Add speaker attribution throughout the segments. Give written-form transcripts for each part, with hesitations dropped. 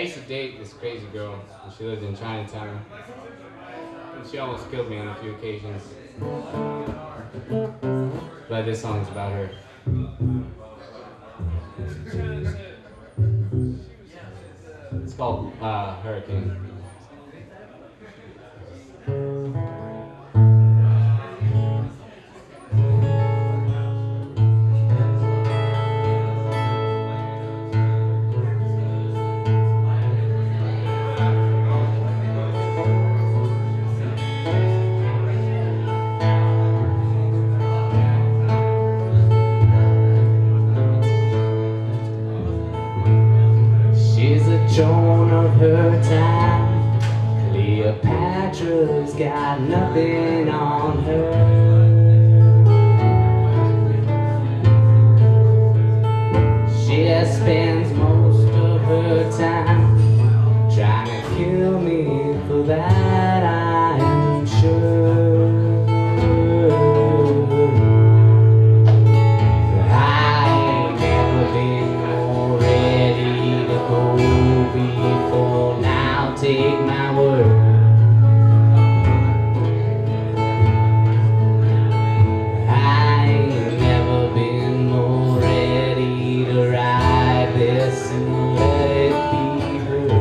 Speaker 1: used to date this crazy girl, and she lived in Chinatown. And she almost killed me on a few occasions. But this song's about her. It's called Hurricane. Joan of her time, Cleopatra's got nothing on her. She just spends most of her time trying to kill me, for that I am sure. I ain't never been more ready to go before now, take my word. I ain't never been more ready to ride this and let it be heard.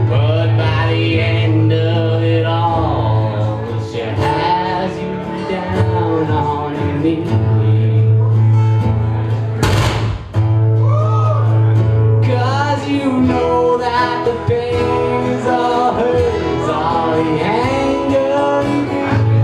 Speaker 1: But by the end of it all, she has you down on your knees. 'Cause you know that the pain is all hers, all the anger you feel.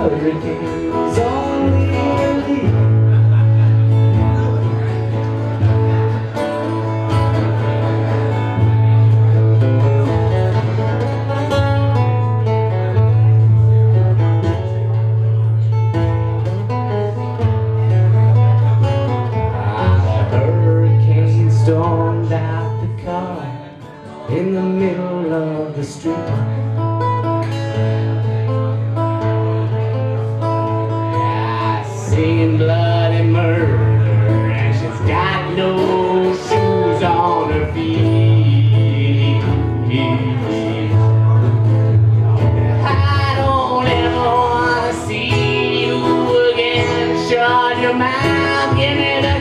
Speaker 1: Hurricane's only relief. A hurricane stormed out the car in the middle of the street. Seen blood and murder, and she's got no shoes on her feet. I don't ever want to see you again. Shut your mouth, give me the